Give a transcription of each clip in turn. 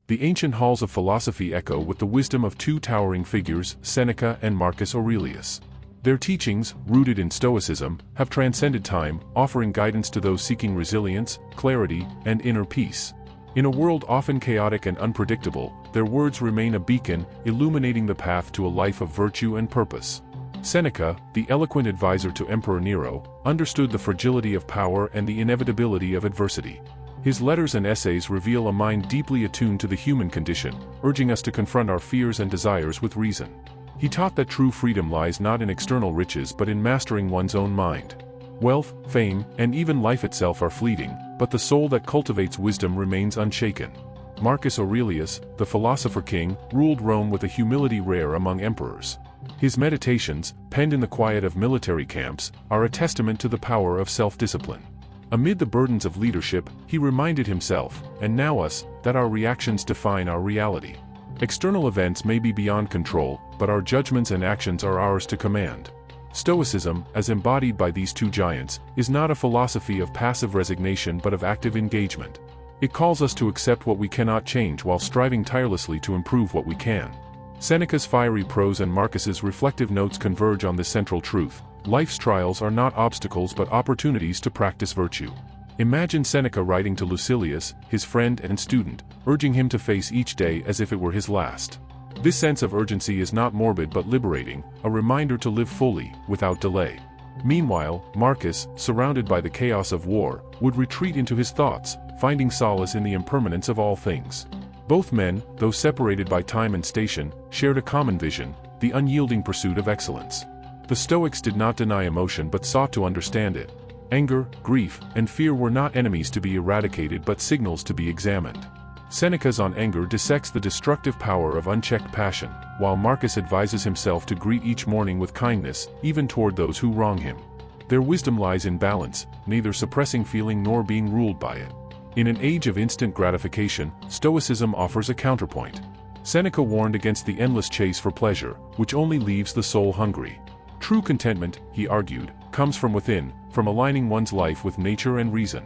The ancient halls of philosophy echo with the wisdom of two towering figures, Seneca and Marcus Aurelius. Their teachings, rooted in Stoicism, have transcended time, offering guidance to those seeking resilience, clarity, and inner peace. In a world often chaotic and unpredictable, their words remain a beacon, illuminating the path to a life of virtue and purpose. Seneca, the eloquent advisor to Emperor Nero, understood the fragility of power and the inevitability of adversity. His letters and essays reveal a mind deeply attuned to the human condition, urging us to confront our fears and desires with reason. He taught that true freedom lies not in external riches but in mastering one's own mind. Wealth, fame, and even life itself are fleeting, but the soul that cultivates wisdom remains unshaken. Marcus Aurelius, the philosopher king, ruled Rome with a humility rare among emperors. His meditations, penned in the quiet of military camps, are a testament to the power of self-discipline. Amid the burdens of leadership, he reminded himself, and now us, that our reactions define our reality. External events may be beyond control, but our judgments and actions are ours to command. Stoicism, as embodied by these two giants, is not a philosophy of passive resignation but of active engagement. It calls us to accept what we cannot change while striving tirelessly to improve what we can. Seneca's fiery prose and Marcus's reflective notes converge on this central truth: life's trials are not obstacles but opportunities to practice virtue. Imagine Seneca writing to Lucilius, his friend and student, urging him to face each day as if it were his last. This sense of urgency is not morbid but liberating, a reminder to live fully, without delay. Meanwhile, Marcus, surrounded by the chaos of war, would retreat into his thoughts, finding solace in the impermanence of all things. Both men, though separated by time and station, shared a common vision: the unyielding pursuit of excellence. The Stoics did not deny emotion but sought to understand it. Anger, grief, and fear were not enemies to be eradicated but signals to be examined. Seneca's On Anger dissects the destructive power of unchecked passion, while Marcus advises himself to greet each morning with kindness, even toward those who wrong him. Their wisdom lies in balance, neither suppressing feeling nor being ruled by it. In an age of instant gratification, Stoicism offers a counterpoint. Seneca warned against the endless chase for pleasure, which only leaves the soul hungry. True contentment, he argued, comes from within, from aligning one's life with nature and reason.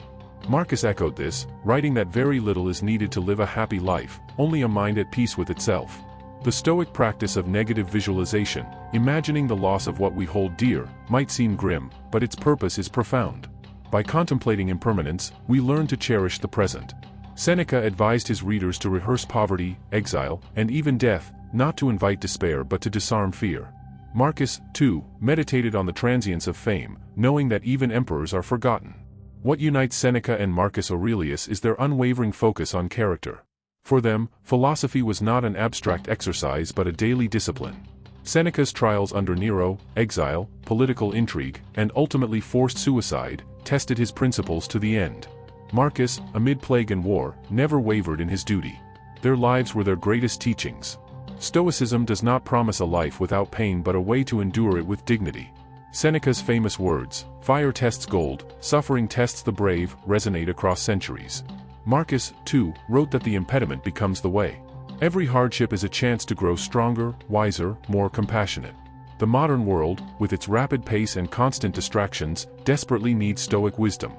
Marcus echoed this, writing that very little is needed to live a happy life, only a mind at peace with itself. The Stoic practice of negative visualization, imagining the loss of what we hold dear, might seem grim, but its purpose is profound. By contemplating impermanence, we learn to cherish the present. Seneca advised his readers to rehearse poverty, exile, and even death, not to invite despair but to disarm fear. Marcus, too, meditated on the transience of fame, knowing that even emperors are forgotten. What unites Seneca and Marcus Aurelius is their unwavering focus on character. For them, philosophy was not an abstract exercise but a daily discipline. Seneca's trials under Nero, exile, political intrigue, and ultimately forced suicide, tested his principles to the end. Marcus, amid plague and war, never wavered in his duty. Their lives were their greatest teachings. Stoicism does not promise a life without pain but a way to endure it with dignity. Seneca's famous words, "Fire tests gold, suffering tests the brave," resonate across centuries. Marcus, too, wrote that the impediment becomes the way. Every hardship is a chance to grow stronger, wiser, more compassionate. The modern world, with its rapid pace and constant distractions, desperately needs Stoic wisdom.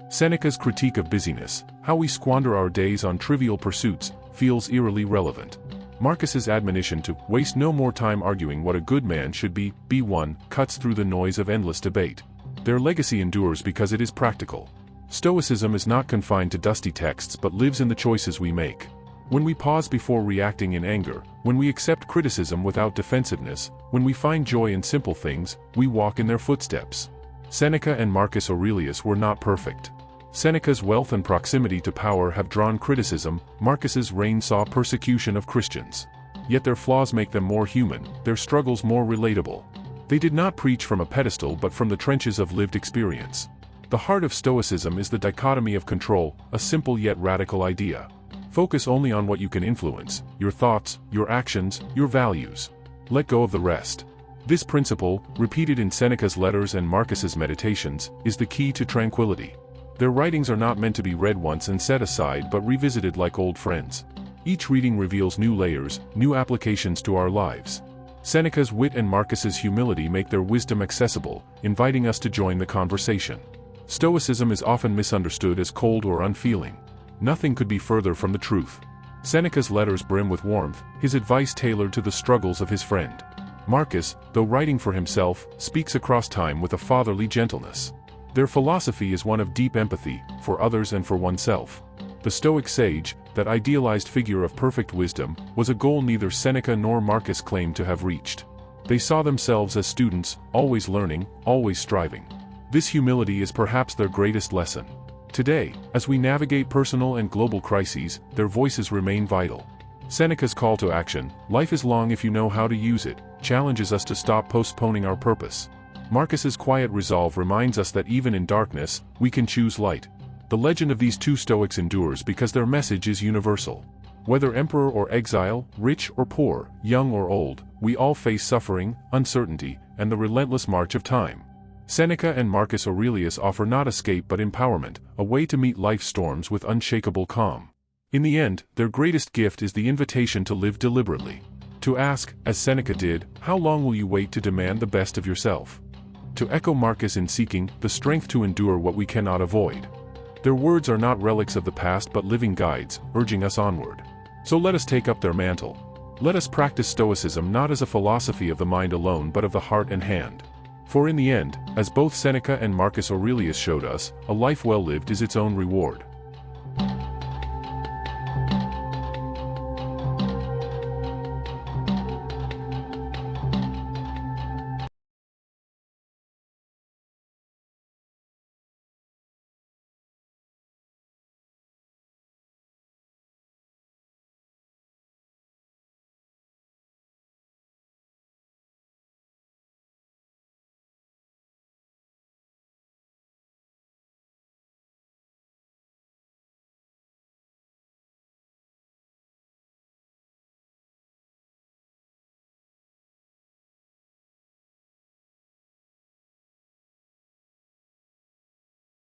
Seneca's critique of busyness, how we squander our days on trivial pursuits, feels eerily relevant. Marcus's admonition to waste no more time arguing what a good man should be one, cuts through the noise of endless debate. Their legacy endures because it is practical. Stoicism is not confined to dusty texts but lives in the choices we make. When we pause before reacting in anger, when we accept criticism without defensiveness, when we find joy in simple things, we walk in their footsteps. Seneca and Marcus Aurelius were not perfect. Seneca's wealth and proximity to power have drawn criticism, Marcus's reign saw persecution of Christians. Yet their flaws make them more human, their struggles more relatable. They did not preach from a pedestal but from the trenches of lived experience. The heart of Stoicism is the dichotomy of control, a simple yet radical idea. Focus only on what you can influence: your thoughts, your actions, your values. Let go of the rest. This principle, repeated in Seneca's letters and Marcus's meditations, is the key to tranquility. Their writings are not meant to be read once and set aside but revisited like old friends. Each reading reveals new layers, new applications to our lives. Seneca's wit and Marcus's humility make their wisdom accessible, inviting us to join the conversation. Stoicism is often misunderstood as cold or unfeeling. Nothing could be further from the truth. Seneca's letters brim with warmth, his advice tailored to the struggles of his friend. Marcus, though writing for himself, speaks across time with a fatherly gentleness. Their philosophy is one of deep empathy, for others and for oneself. The Stoic sage, that idealized figure of perfect wisdom, was a goal neither Seneca nor Marcus claimed to have reached. They saw themselves as students, always learning, always striving. This humility is perhaps their greatest lesson. Today, as we navigate personal and global crises, their voices remain vital. Seneca's call to action, "Life is long if you know how to use it," challenges us to stop postponing our purpose. Marcus's quiet resolve reminds us that even in darkness, we can choose light. The legend of these two Stoics endures because their message is universal. Whether emperor or exile, rich or poor, young or old, we all face suffering, uncertainty, and the relentless march of time. Seneca and Marcus Aurelius offer not escape but empowerment, a way to meet life's storms with unshakable calm. In the end, their greatest gift is the invitation to live deliberately. To ask, as Seneca did, "How long will you wait to demand the best of yourself?" To echo Marcus in seeking the strength to endure what we cannot avoid. Their words are not relics of the past but living guides, urging us onward. So let us take up their mantle. Let us practice Stoicism not as a philosophy of the mind alone but of the heart and hand. For in the end, as both Seneca and Marcus Aurelius showed us, a life well lived is its own reward.